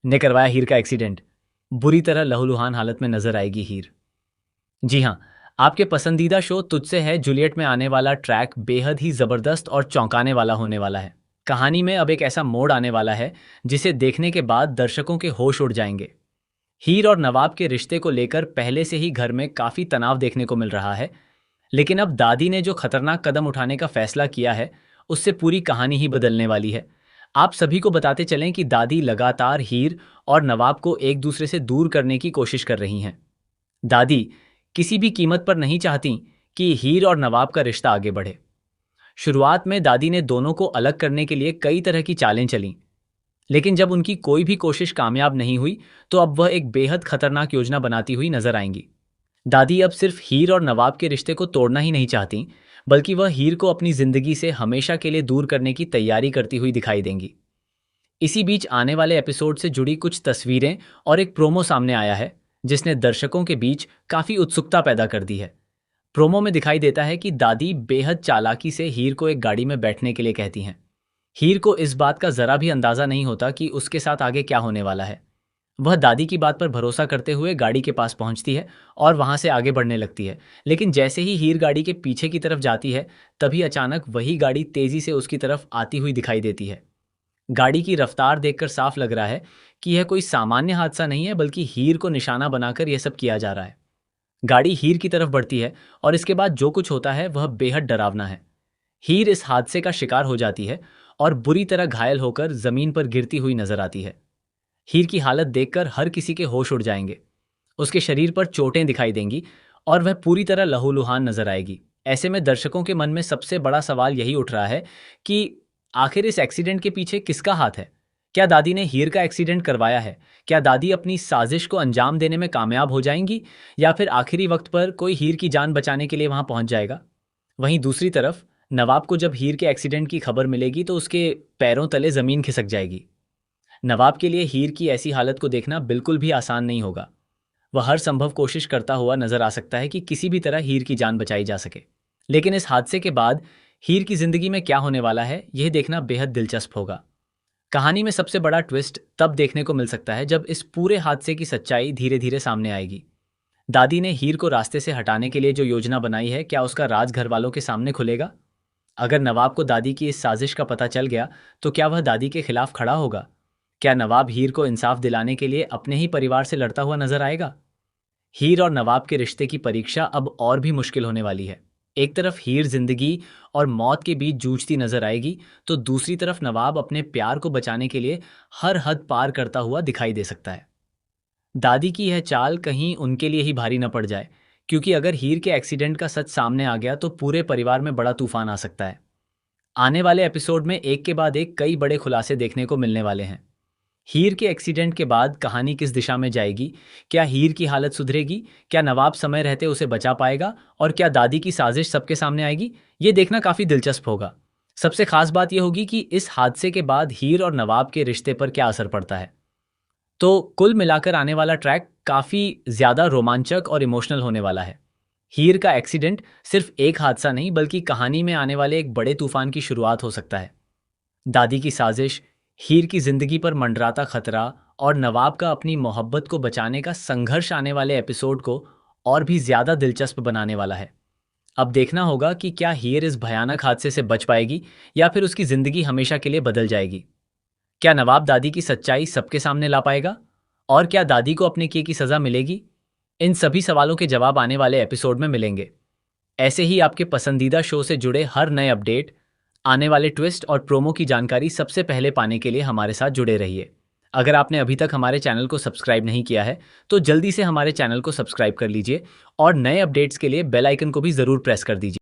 ने करवाया हीर का एक्सीडेंट। बुरी तरह लहूलुहान हालत में नजर आएगी हीर। जी हाँ, आपके पसंदीदा शो तुझसे है जूलियट में आने वाला ट्रैक बेहद ही जबरदस्त और चौंकाने वाला होने वाला है। कहानी में अब एक ऐसा मोड़ आने वाला है जिसे देखने के बाद दर्शकों के होश उड़ जाएंगे। हीर और नवाब के रिश्ते को लेकर पहले से ही घर में काफी तनाव देखने को मिल रहा है, लेकिन अब दादी ने जो खतरनाक कदम उठाने का फैसला किया है, उससे पूरी कहानी ही बदलने वाली है। आप सभी को बताते चलें कि दादी लगातार हीर और नवाब को एक दूसरे से दूर करने की कोशिश कर रही हैं। दादी किसी भी कीमत पर नहीं चाहती कि हीर और नवाब का रिश्ता आगे बढ़े। शुरुआत में दादी ने दोनों को अलग करने के लिए कई तरह की चालें चलीं, लेकिन जब उनकी कोई भी कोशिश कामयाब नहीं हुई, तो अब वह एक बेहद खतरनाक योजना बनाती हुई नजर आएंगी। दादी अब सिर्फ हीर और नवाब के रिश्ते को तोड़ना ही नहीं चाहती, बल्कि वह हीर को अपनी जिंदगी से हमेशा के लिए दूर करने की तैयारी करती हुई दिखाई देंगी। इसी बीच आने वाले एपिसोड से जुड़ी कुछ तस्वीरें और एक प्रोमो सामने आया है, जिसने दर्शकों के बीच काफी उत्सुकता पैदा कर दी है। प्रोमो में दिखाई देता है कि दादी बेहद चालाकी से हीर को एक गाड़ी में बैठने के लिए कहती हैं। हीर को इस बात का जरा भी अंदाजा नहीं होता कि उसके साथ आगे क्या होने वाला है। वह दादी की बात पर भरोसा करते हुए गाड़ी के पास पहुंचती है और वहां से आगे बढ़ने लगती है, लेकिन जैसे ही हीर गाड़ी के पीछे की तरफ जाती है, तभी अचानक वही गाड़ी तेजी से उसकी तरफ आती हुई दिखाई देती है। गाड़ी की रफ्तार देखकर साफ लग रहा है कि यह कोई सामान्य हादसा नहीं है, बल्कि हीर को निशाना बनाकर यह सब किया जा रहा है। गाड़ी हीर की तरफ बढ़ती है और इसके बाद जो कुछ होता है वह बेहद डरावना है। हीर इस हादसे का शिकार हो जाती है और बुरी तरह घायल होकर जमीन पर गिरती हुई नजर आती है। हीर की हालत देखकर हर किसी के होश उड़ जाएंगे। उसके शरीर पर चोटें दिखाई देंगी और वह पूरी तरह लहूलुहान नजर आएगी। ऐसे में दर्शकों के मन में सबसे बड़ा सवाल यही उठ रहा है कि आखिर इस एक्सीडेंट के पीछे किसका हाथ है? क्या दादी ने हीर का एक्सीडेंट करवाया है? क्या दादी अपनी साजिश को अंजाम देने में कामयाब हो जाएंगी, या फिर आखिरी वक्त पर कोई हीर की जान बचाने के लिए वहां पहुंच जाएगा? वहीं दूसरी तरफ नवाब को जब हीर के एक्सीडेंट की खबर मिलेगी तो उसके पैरों तले जमीन खिसक जाएगी। नवाब के लिए हीर की ऐसी हालत को देखना बिल्कुल भी आसान नहीं होगा। वह हर संभव कोशिश करता हुआ नजर आ सकता है कि किसी भी तरह हीर की जान बचाई जा सके। लेकिन इस हादसे के बाद हीर की जिंदगी में क्या होने वाला है, यह देखना बेहद दिलचस्प होगा। कहानी में सबसे बड़ा ट्विस्ट तब देखने को मिल सकता है जब इस पूरे हादसे की सच्चाई धीरे धीरे सामने आएगी। दादी ने हीर को रास्ते से हटाने के लिए जो योजना बनाई है, क्या उसका राज घर वालों के सामने खुलेगा? अगर नवाब को दादी की इस साजिश का पता चल गया, तो क्या वह दादी के खिलाफ खड़ा होगा? क्या नवाब हीर को इंसाफ दिलाने के लिए अपने ही परिवार से लड़ता हुआ नजर आएगा? हीर और नवाब के रिश्ते की परीक्षा अब और भी मुश्किल होने वाली है। एक तरफ हीर जिंदगी और मौत के बीच जूझती नजर आएगी, तो दूसरी तरफ नवाब अपने प्यार को बचाने के लिए हर हद पार करता हुआ दिखाई दे सकता है। दादी की यह चाल कहीं उनके लिए ही भारी न पड़ जाए, क्योंकि अगर हीर के एक्सीडेंट का सच सामने आ गया तो पूरे परिवार में बड़ा तूफान आ सकता है। आने वाले एपिसोड में एक के बाद एक कई बड़े खुलासे देखने को मिलने वाले हैं। हीर के एक्सीडेंट के बाद कहानी किस दिशा में जाएगी? क्या हीर की हालत सुधरेगी? क्या नवाब समय रहते उसे बचा पाएगा? और क्या दादी की साजिश सबके सामने आएगी? ये देखना काफी दिलचस्प होगा। सबसे खास बात यह होगी कि इस हादसे के बाद हीर और नवाब के रिश्ते पर क्या असर पड़ता है। तो कुल मिलाकर आने वाला ट्रैक काफी ज्यादा रोमांचक और इमोशनल होने वाला है। हीर का एक्सीडेंट सिर्फ एक हादसा नहीं, बल्कि कहानी में आने वाले एक बड़े तूफान की शुरुआत हो सकता है। दादी की साजिश, हीर की जिंदगी पर मंडराता खतरा और नवाब का अपनी मोहब्बत को बचाने का संघर्ष आने वाले एपिसोड को और भी ज्यादा दिलचस्प बनाने वाला है। अब देखना होगा कि क्या हीर इस भयानक हादसे से बच पाएगी, या फिर उसकी जिंदगी हमेशा के लिए बदल जाएगी। क्या नवाब दादी की सच्चाई सबके सामने ला पाएगा, और क्या दादी को अपने किए की सजा मिलेगी? इन सभी सवालों के जवाब आने वाले एपिसोड में मिलेंगे। ऐसे ही आपके पसंदीदा शो से जुड़े हर नए अपडेट, आने वाले ट्विस्ट और प्रोमो की जानकारी सबसे पहले पाने के लिए हमारे साथ जुड़े रहिए। अगर आपने अभी तक हमारे चैनल को सब्सक्राइब नहीं किया है, तो जल्दी से हमारे चैनल को सब्सक्राइब कर लीजिए और नए अपडेट्स के लिए बेल आइकन को भी जरूर प्रेस कर दीजिए।